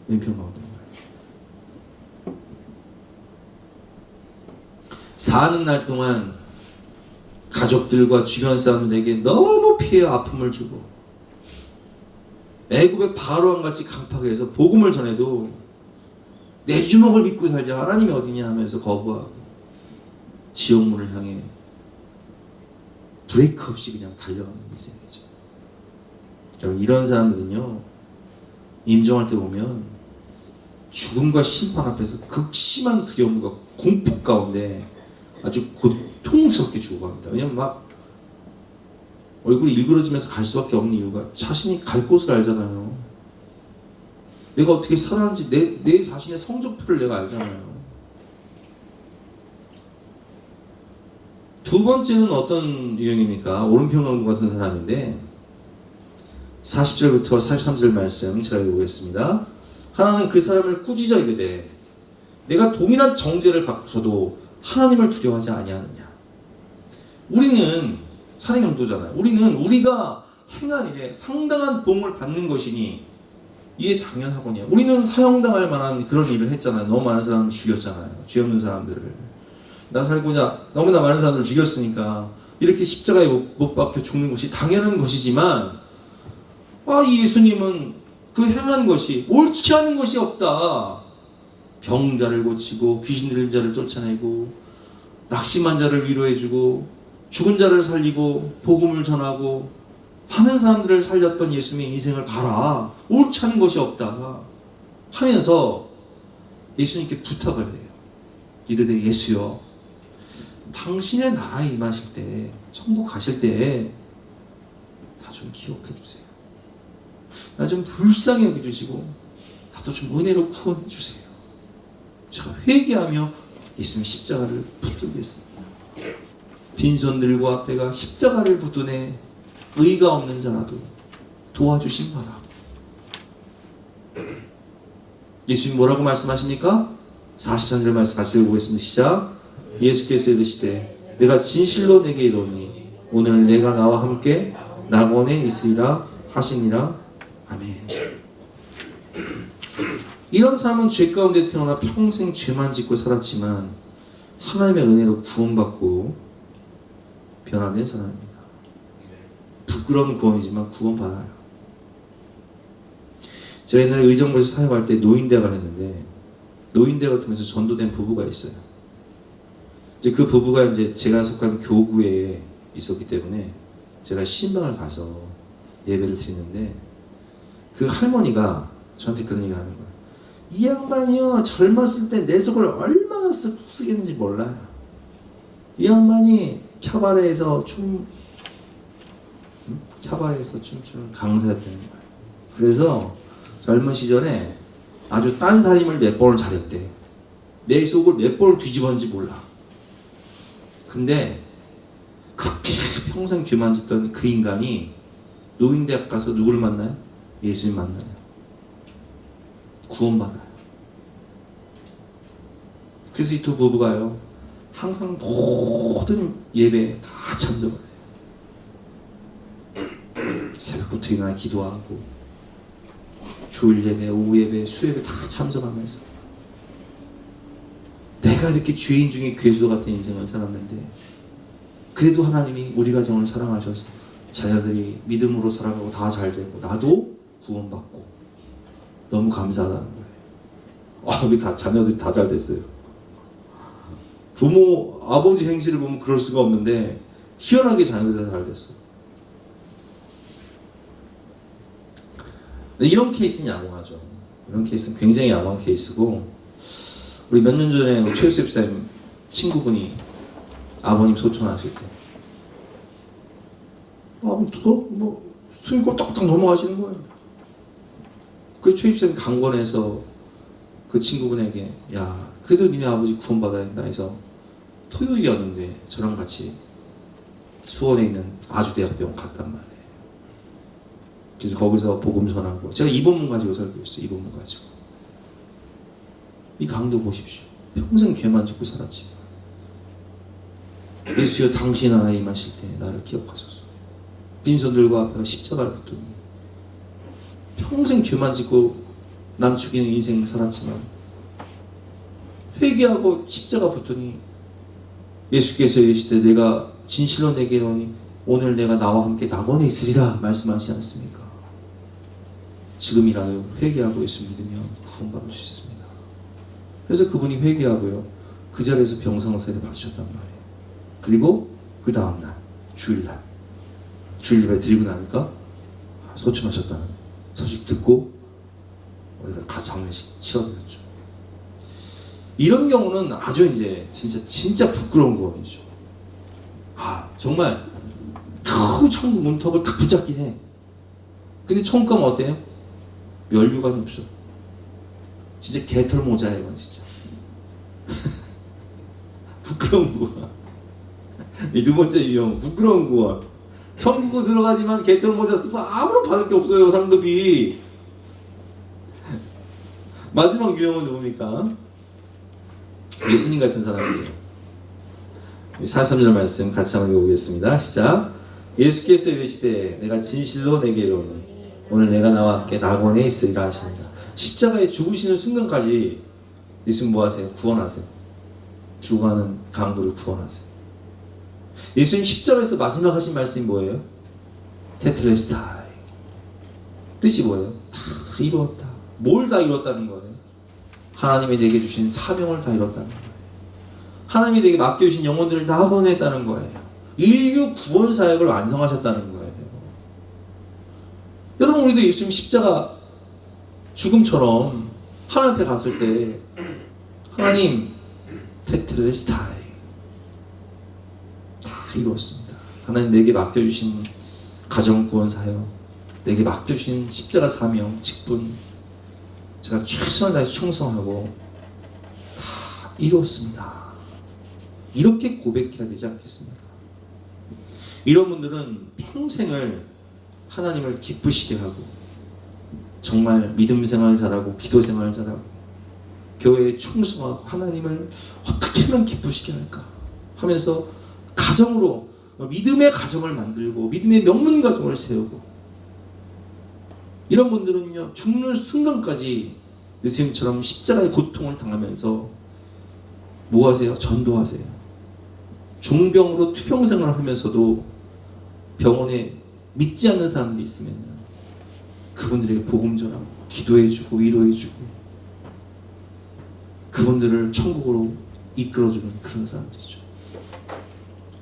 왼편 가운데 사는 날 동안 가족들과 주변 사람들에게 너무 피해 아픔을 주고 애굽의 바로왕 같이 강팍해서 복음을 전해도 내 주먹을 믿고 살자, 하나님이 어디냐 하면서 거부하고 지옥문을 향해 브레이크 없이 그냥 달려가는 인생이죠. 여러분, 이런 사람들은요, 임종할 때 보면 죽음과 심판 앞에서 극심한 두려움과 공포 가운데 아주 고통스럽게 죽어갑니다. 왜냐면 막 얼굴이 일그러지면서 갈 수밖에 없는 이유가 자신이 갈 곳을 알잖아요. 내가 어떻게 살았는지 내 자신의 성적표를 내가 알잖아요. 두 번째는 어떤 유형입니까? 오른편 강도 같은 사람인데 40절부터 43절 말씀 제가 읽어보겠습니다. 하나는 그 사람을 꾸짖어 이르되 내가 동일한 정죄를 받고서도 하나님을 두려워하지 아니하느냐. 우리는 살인 강도잖아요. 우리는 우리가 행한 일에 상당한 보응을 받는 것이니 이게 당연하거든요. 우리는 사형당할 만한 그런 일을 했잖아요. 너무 많은 사람을 죽였잖아요. 죄 없는 사람들을. 나 살고자 너무나 많은 사람들을 죽였으니까 이렇게 십자가에 못 박혀 죽는 것이 당연한 것이지만, 이 예수님은 그 행한 것이 옳지 않은 것이 없다. 병자를 고치고 귀신 들린 자를 쫓아내고 낙심한 자를 위로해주고 죽은 자를 살리고 복음을 전하고 하는 사람들을 살렸던 예수님의 인생을 봐라. 옳지 않은 것이 없다 하면서 예수님께 부탁을 해요. 이르되 예수여, 당신의 나라에 임하실 때, 천국 가실 때 나 좀 기억해 주세요. 나 좀 불쌍히 여겨주시고 나도 좀 은혜로 구원해 주세요. 제가 회개하며 예수님 십자가를 붙들겠습니다. 빈손 들고 앞에가 십자가를 붙드네 의가 없는 자라도 도와주신 거라. 예수님 뭐라고 말씀하십니까? 43절 말씀 같이 읽어보겠습니다. 시작. 예수께서 이르시되 내가 진실로 내게 이르노니 오늘 내가 나와 함께 낙원에 있으리라 하시니라. 아멘. 이런 사람은 죄 가운데 태어나 평생 죄만 짓고 살았지만 하나님의 은혜로 구원받고 변화된 사람입니다. 부끄러운 구원이지만 구원받아요. 제가 옛날에 의정부에서 사역할 때 노인대학을 했는데 노인대학을 통해서 전도된 부부가 있어요. 이제 그 부부가 이제 제가 속한 교구에 있었기 때문에 제가 신방을 가서 예배를 드리는데 그 할머니가 저한테 그런 얘기를 하는 거예요. 이 양반이요 젊었을 때 내 속을 얼마나 쓰겠는지 몰라요. 이 양반이 캬바레에서 춤추는 강사였다는 거예요. 그래서 젊은 시절에 아주 딴살림을 몇 번을 잘했대. 내 속을 몇 번을 뒤집었는지 몰라. 근데 그렇게 평생 죄만 짓던 그 인간이 노인대학 가서 누구를 만나요? 예수님 만나요. 구원받아요. 그래서 이 두 부부가요 항상 모든 예배에 다 참석을 해요. 새벽부터 일어나 기도하고 주일 예배, 오후 예배, 수예배 다 참석하면서 내가 이렇게 죄인 중에 괴수도 같은 인생을 살았는데 그래도 하나님이 우리 가정을 사랑하셔서 자녀들이 믿음으로 살아가고 다 잘 되고 나도 구원받고 너무 감사하다는 거예요. 우리 다 자녀들이 다 잘 됐어요. 부모 아버지 행실을 보면 그럴 수가 없는데 희한하게 자녀들이 다 잘 됐어. 이런 케이스는 양호하죠. 이런 케이스는 굉장히 양호한 케이스고 우리 몇 년 전에 최유셉 쌤 친구분이 아버님 소천하실 때 뭐 수익고 딱딱 넘어가시는 거예요. 그 최유셉 쌤 강권해서 그 친구분에게 야 그래도 니네 아버지 구원받아야 된다 해서 토요일이었는데 저랑 같이 수원에 있는 아주대학병원 갔단 말이에요. 그래서 거기서 복음 전하고 제가 이 본문 가지고 설교했어요. 이 본문 가지고 이 강도 보십시오. 평생 죄만 짓고 살았지. 예수여 당신 하나 임하실 때 나를 기억하소서. 빈손 들고 앞에가 십자가를 붙더니 평생 죄만 짓고 남 죽이는 인생을 살았지만 회개하고 십자가 붙더니 예수께서 이르시되 내가 진실로 내게 이르노니 오늘 내가 나와 함께 낙원에 있으리라 말씀하시지 않습니까? 지금이라도 회개하고 예수 믿으면 구원받을 수 있습니다. 그래서 그분이 회개하고요 그 자리에서 병상세를 받으셨단 말이에요. 그리고 그 다음날 주일날 주일 예배 드리고 나니까 소천하셨다는 소식 듣고 우리가 가서 장례식 치러드렸죠. 이런 경우는 아주 이제 진짜 부끄러운 구원이죠. 정말 그 천국 문턱을 딱 붙잡긴 해. 근데 천국 가면 어때요? 면류관이 없어. 진짜 개털 모자예요, 이건 진짜. 부끄러운 구원. 이 두 번째 유형, 부끄러운 구원. 천국은 들어가지만 개털 모자 쓰고 아무런 받을 게 없어요, 상급이. 마지막 유형은 누굽니까? 예수님 같은 사람이죠. 43절 말씀 같이 한번 읽어보겠습니다. 시작. 예수께서 이르시되 내가 진실로 내게 이르노니 오늘 내가 나와 함께 낙원에 있으리라 하십니다. 십자가에 죽으시는 순간까지 예수님 뭐 하세요? 구원하세요. 죽어가는 강도를 구원하세요. 예수님 십자가에서 마지막 하신 말씀이 뭐예요? 테텔레스타이. 뜻이 뭐예요? 다 이루었다. 뭘 다 이뤘다는 거예요? 하나님이 내게 주신 사명을 다 이뤘다는 거예요. 하나님이 내게 맡겨주신 영혼들을 다 구원했다는 거예요. 인류 구원 사역을 완성하셨다는 거예요. 여러분 우리도 예수님 십자가 죽음처럼 하나님 앞에 갔을 때 하나님 테텔레스타이 다 이루었습니다. 하나님 내게 맡겨주신 가정 구원 사역, 내게 맡겨주신 십자가 사명, 직분 제가 최선을 다해 충성하고 다 이루었습니다. 이렇게 고백해야 되지 않겠습니까? 이런 분들은 평생을 하나님을 기쁘시게 하고 정말 믿음 생활 잘하고 기도 생활 잘하고 교회에 충성하고 하나님을 어떻게 하면 기쁘시게 할까 하면서 가정으로 믿음의 가정을 만들고 믿음의 명문 가정을 세우고 이런 분들은요 죽는 순간까지 예수님처럼 십자가의 고통을 당하면서 뭐 하세요? 전도하세요. 중병으로 투병생활을 하면서도 병원에 믿지 않는 사람들이 있으면 그분들에게 복음 전하고 기도해주고 위로해주고 그분들을 천국으로 이끌어주는 그런 사람들이죠.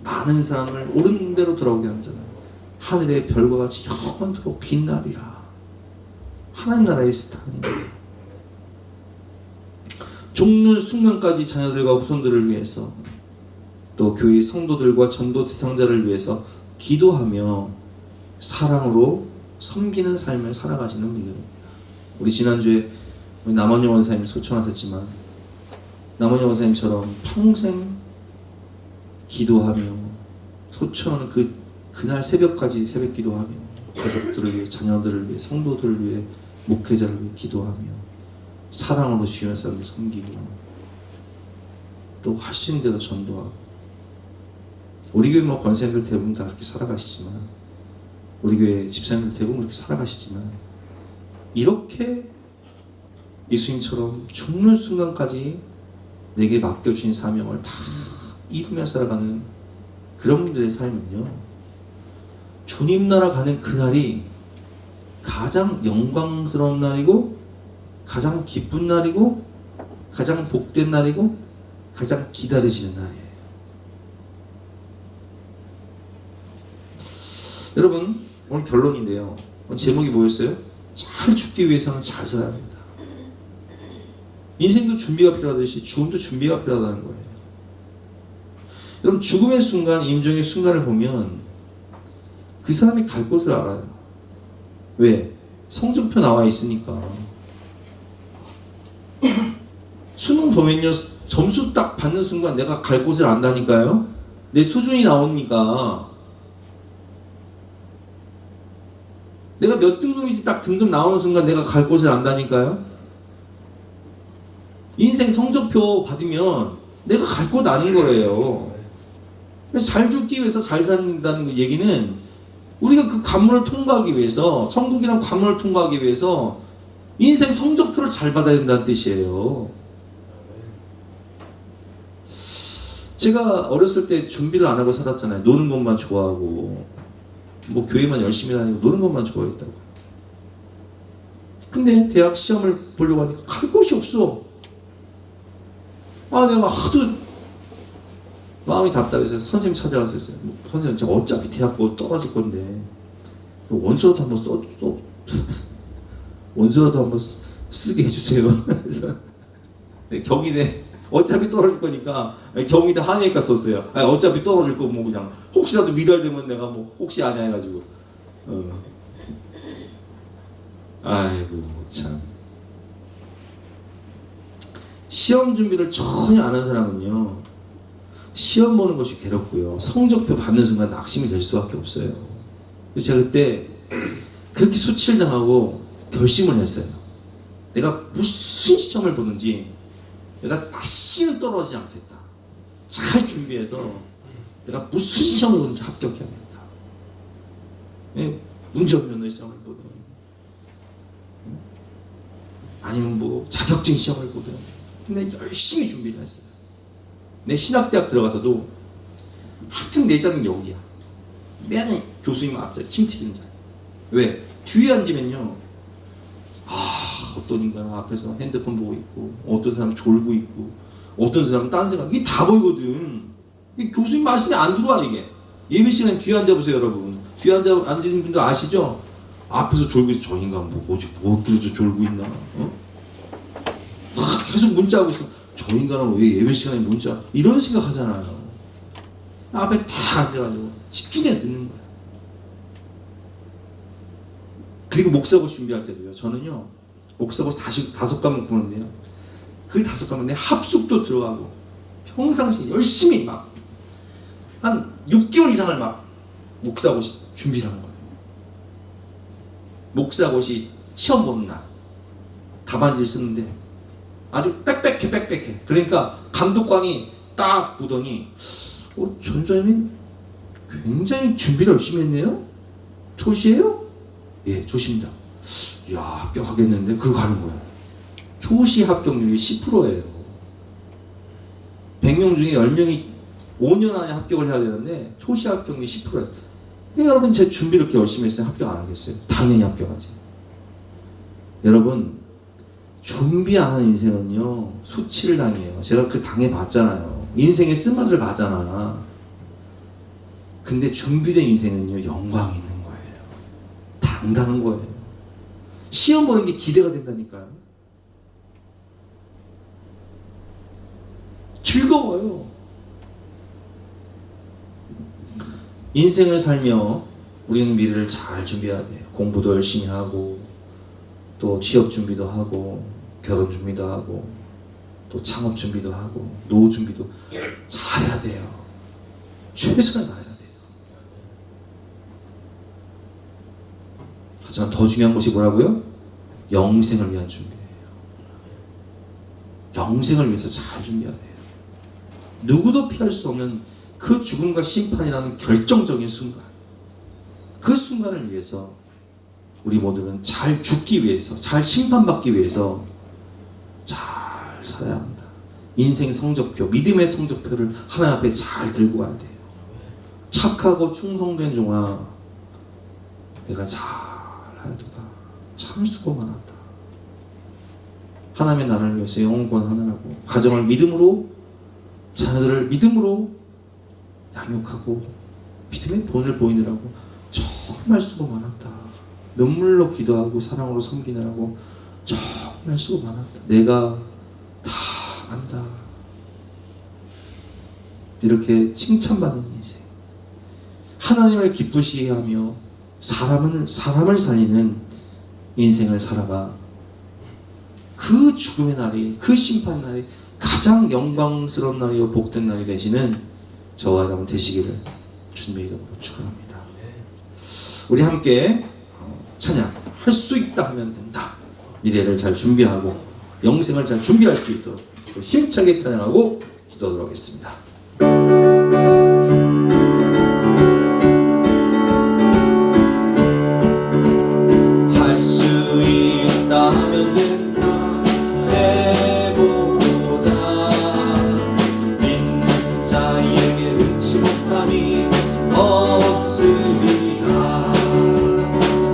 많은 사람을 옳은 대로 돌아오게 하잖아요. 하늘의 별과 같이 영원토록 빛나리라. 하나님 나라의 스타입니다. 죽는 순간까지 자녀들과 후손들을 위해서 또 교회 성도들과 전도 대상자를 위해서 기도하며 사랑으로 섬기는 삶을 살아가시는 분들입니다. 우리 지난주에 남원영 원사님 소천하셨지만 남원영 원사님처럼 평생 기도하며 소천하는 그날 새벽까지 새벽 기도하며 가족들을 위해 자녀들을 위해 성도들을 위해 목회자를 위해 기도하며 사랑으로 주변 사람들 섬기고 또 할 수 있는 대로 전도하고 우리 교회 권사님들 대부분 다 그렇게 살아가시지만 우리 교회 집사님들 대부분 그렇게 살아가시지만 이렇게 예수님처럼 죽는 순간까지 내게 맡겨주신 사명을 다 이루며 살아가는 그런 분들의 삶은요 주님 나라 가는 그날이 가장 영광스러운 날이고 가장 기쁜 날이고 가장 복된 날이고 가장 기다려지는 날이에요. 여러분 오늘 결론인데요. 오늘 제목이 뭐였어요? 잘 죽기 위해서는 잘 살아야 합니다. 인생도 준비가 필요하듯이 죽음도 준비가 필요하다는 거예요. 여러분 죽음의 순간, 임종의 순간을 보면 그 사람이 갈 곳을 알아요. 왜? 성적표 나와 있으니까. 수능 보면요 점수 딱 받는 순간 내가 갈 곳을 안다니까요. 내 수준이 나오니까 내가 몇 등급인지 딱 등급 나오는 순간 내가 갈 곳을 안다니까요. 인생 성적표 받으면 내가 갈 곳 아는 거예요. 잘 죽기 위해서 잘 산다는 그 얘기는 우리가 그 관문을 통과하기 위해서 천국이란 관문을 통과하기 위해서 인생 성적표를 잘 받아야 된다는 뜻이에요. 제가 어렸을 때 준비를 안 하고 살았잖아요. 노는 것만 좋아하고 뭐 교회만 열심히 다니고 노는 것만 좋아했다고. 근데 대학 시험을 보려고 하니까 갈 곳이 없어. 내가 하도 마음이 답답해서 선생님 찾아가서 했어요. 선생님 제가 어차피 대학 뭐 떨어질 건데 원서라도 한번 써 원서라도 한번 쓰게 해주세요. 그래서 경희대 어차피 떨어질 거니까 경희대 한의과 썼어요. 어차피 떨어질 거 뭐 그냥 혹시라도 미달되면 내가 뭐 혹시 아냐 해가지고 아이고 참 시험 준비를 전혀 안 한 사람은요 시험 보는 것이 괴롭고요 성적표 받는 순간 낙심이 될 수밖에 없어요. 제가 그때 그렇게 수치를 당하고 결심을 했어요. 내가 무슨 시험을 보든지 내가 다시는 떨어지지 않겠다. 잘 준비해서 내가 무슨 시험을 보든지 합격해야겠다. 운전면허 시험을 보든 아니면 뭐 자격증 시험을 보든 근데 열심히 준비를 했어요. 내 신학대학 들어가서도 하여튼 내 자리는 여기야. 맨 교수님 앞자리 침튀는 자리. 왜? 뒤에 앉으면요 어떤 인간은 앞에서 핸드폰 보고 있고 어떤 사람은 졸고 있고 어떤 사람은 딴 생각 이게 다 보이거든. 이게 교수님 말씀이 안 들어와. 이게 예배 시간에 뒤에 앉아보세요 여러분. 뒤에 앉으신 분도 아시죠? 앞에서 졸고 있어. 저 인간 뭐 그러죠 졸고 있나 계속 문자하고 있어. 저 인간은 왜 예배 시간에 문자 이런 생각하잖아요. 앞에 다 앉아가지고 집중해서 듣는 거야. 그리고 목사고 준비할 때도요 저는요 목사고 다섯 과목 보는데요 그 다섯 과목 내 합숙도 들어가고 평상시 열심히 막 한 6개월 이상을 막 목사고시 준비를 한 거예요. 목사고시 시험 보는 날 답안지를 쓰는데 아주 빽빽해. 그러니까 감독관이 딱 보더니 전사님이 굉장히 준비를 열심히 했네요? 초시예요? 예, 초시입니다. 이야, 합격하겠는데? 그러고 가는 거예요. 초시 합격률이 10%예요. 100명 중에 10명이 5년 안에 합격을 해야 되는데 초시 합격률이 10%예요. 여러분 제 준비를 이렇게 열심히 했어요. 합격 안 하겠어요? 당연히 합격하지. 여러분 준비 안 하는 인생은요 수치를 당해요. 제가 그 당해봤잖아요. 인생의 쓴맛을 봐잖아. 근데 준비된 인생은요 영광이 있는 거예요. 당당한 거예요. 시험 보는 게 기대가 된다니까요. 즐거워요. 인생을 살며 우리는 미래를 잘 준비해야 돼요. 공부도 열심히 하고 또 취업 준비도 하고 결혼 준비도 하고 또 창업 준비도 하고 노후 준비도 잘해야 돼요. 최선을 다해야 돼요. 하지만 더 중요한 것이 뭐라고요? 영생을 위한 준비예요. 영생을 위해서 잘 준비해야 돼요. 누구도 피할 수 없는 그 죽음과 심판이라는 결정적인 순간, 그 순간을 위해서 우리 모두는 잘 죽기 위해서, 잘 심판받기 위해서 잘 살아야 합니다. 인생 성적표, 믿음의 성적표를 하나님 앞에 잘 들고 가야 돼요. 착하고 충성된 종아, 내가 잘하도다. 참 수고 많았다. 하나님의 나라를 위해서 영혼권 하느라고 가정을 믿음으로, 자녀들을 믿음으로 양육하고 믿음의 본을 보이느라고 정말 수고 많았다. 눈물로 기도하고 사랑으로 섬기느라고 정말 수고 많았다. 내가 다 안다. 이렇게 칭찬받는 인생, 하나님을 기쁘시게 하며 사람을 살리는 인생을 살아가 그 죽음의 날이, 그 심판 날이 가장 영광스러운 날이요 복된 날이 되시는 저와 여러분 되시기를 주님의 이름으로 축원합니다. 우리 함께 찬양, 할 수 있다 하면 된다. 미래를 잘 준비하고 영생을 잘 준비할 수 있도록 힘차게 찬양하고 기도하도록 하겠습니다. 할 수 있다 하면 된다. 해보자. 믿는 자에게 의치 못함이 없으리라.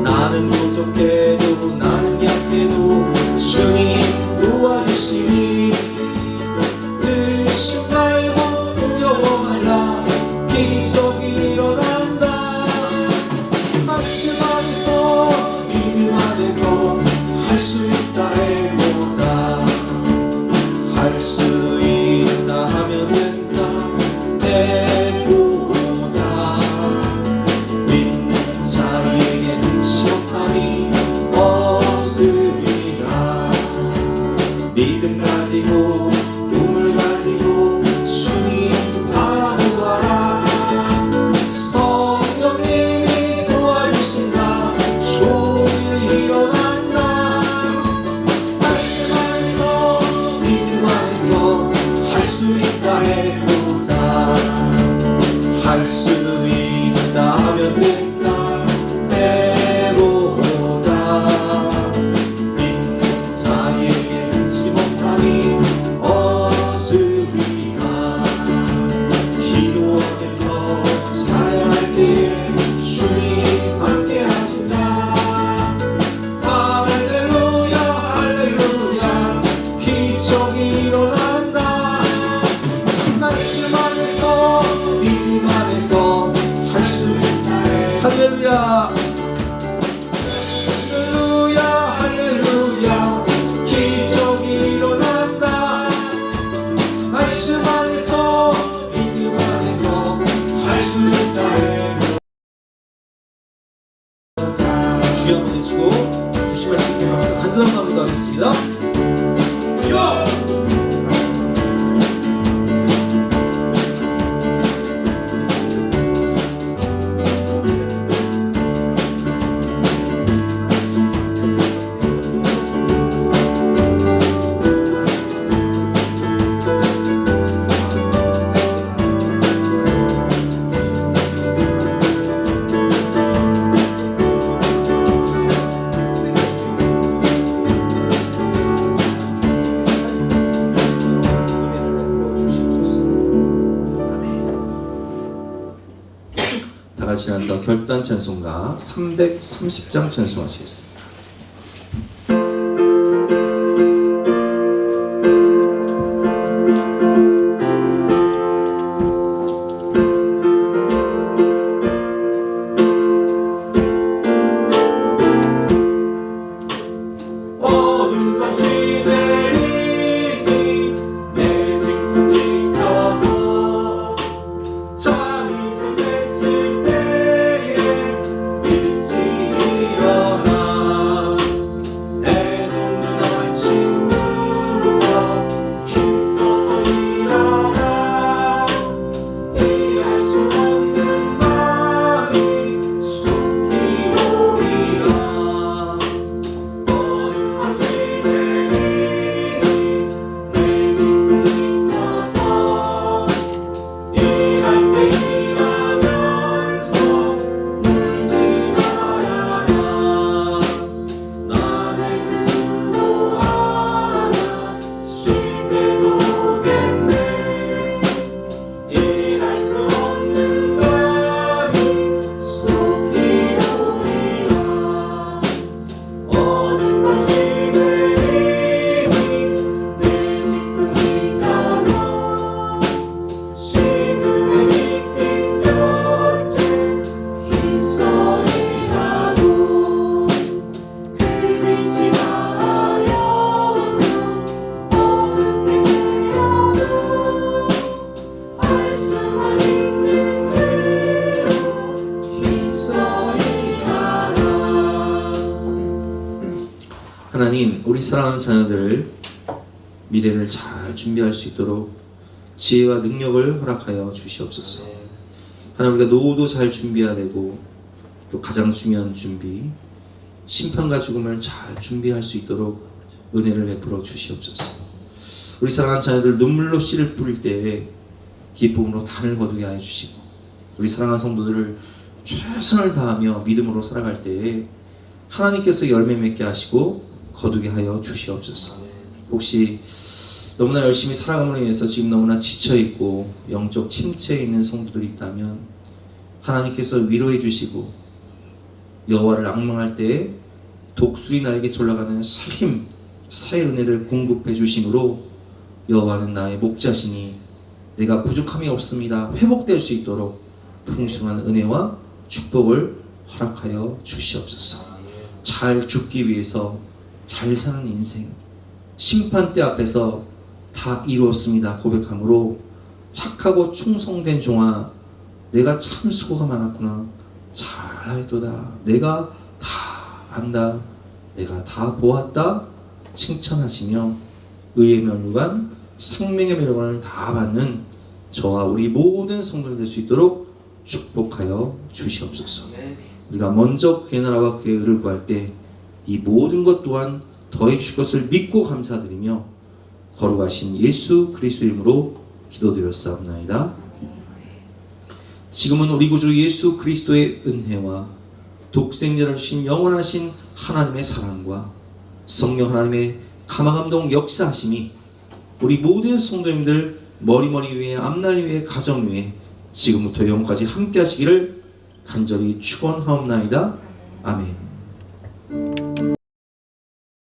나는 부족해도 나는 약해도 주님 도와주시니 의심 말고 두려워 말라. 기적이 일어난다. 말씀 안에서 믿음 안에서 할 수 있다 해보자. 할 수 있다 하면 된다. 해보자. 믿는 자에게 눈치 없다니 없으리라. 믿음 가지고 꿈을 가지고 주님 바라보아라. 성령님이 도와주신다. 좋은 일 일어난다. 말씀 안에서 믿음 안에서 할 수 있다 해보자. 할 수 있다 하면 된다. 해보자. 믿는 자에게 눈치 못하니 없으리라. 기도하면서 찬양할 때 주님 함께 하신다. 할렐루야 할렐루야. 기적이 일어난다. 말씀 안에서 믿음 안에서 할 수 있다. 할렐루야 할렐루야 할렐루야. 기적이 일어난다. 말씀 안에서 믿음 안에서 할 수 있다 해. 주여 한번 해주고 주신 말씀 생각하면서 간절한 마음으로 하겠습니다. 마치면서 결단 찬송가 330장 찬송하시겠습니다. 하나님, 우리 사랑하는 자녀들 미래를 잘 준비할 수 있도록 지혜와 능력을 허락하여 주시옵소서. 하나님, 우리가 노후도 잘 준비해야 되고 또 가장 중요한 준비, 심판과 죽음을 잘 준비할 수 있도록 은혜를 베풀어 주시옵소서. 우리 사랑하는 자녀들 눈물로 씨를 뿌릴 때에 기쁨으로 단을 거두게 하여 주시고, 우리 사랑하는 성도들을 최선을 다하며 믿음으로 살아갈 때에 하나님께서 열매 맺게 하시고 거두게 하여 주시옵소서. 혹시 너무나 열심히 살아감으로 인해서 지금 너무나 지쳐있고 영적 침체에 있는 성도들이 있다면 하나님께서 위로해 주시고 여호와를 앙망할 때에 독수리 날개 올라가는 살힘 사의 은혜를 공급해 주심으로 여호와는 나의 목자시니 내가 부족함이 없습니다. 회복될 수 있도록 풍성한 은혜와 축복을 허락하여 주시옵소서. 잘 죽기 위해서 잘 사는 인생, 심판대 앞에서 다 이루었습니다 고백함으로 착하고 충성된 종아, 내가 참 수고가 많았구나, 잘하였도다, 내가 다 안다, 내가 다 보았다 칭찬하시며 의의 멸류관, 생명의 멸류관을 다 받는 저와 우리 모든 성도들 될 수 있도록 축복하여 주시옵소서. 우리가 먼저 그의 나라와 그의 의를 구할 때 이 모든 것 또한 더해 주실 것을 믿고 감사드리며 거룩하신 예수 그리스도 이름으로 기도드렸사옵나이다. 지금은 우리 구주 예수 그리스도의 은혜와 독생자를 주신 영원하신 하나님의 사랑과 성령 하나님의 감화감동 역사하심이 우리 모든 성도님들 머리머리 위에, 앞날 위에, 가정 위에 지금부터 영원까지 함께 하시기를 간절히 축원하옵나이다. 아멘.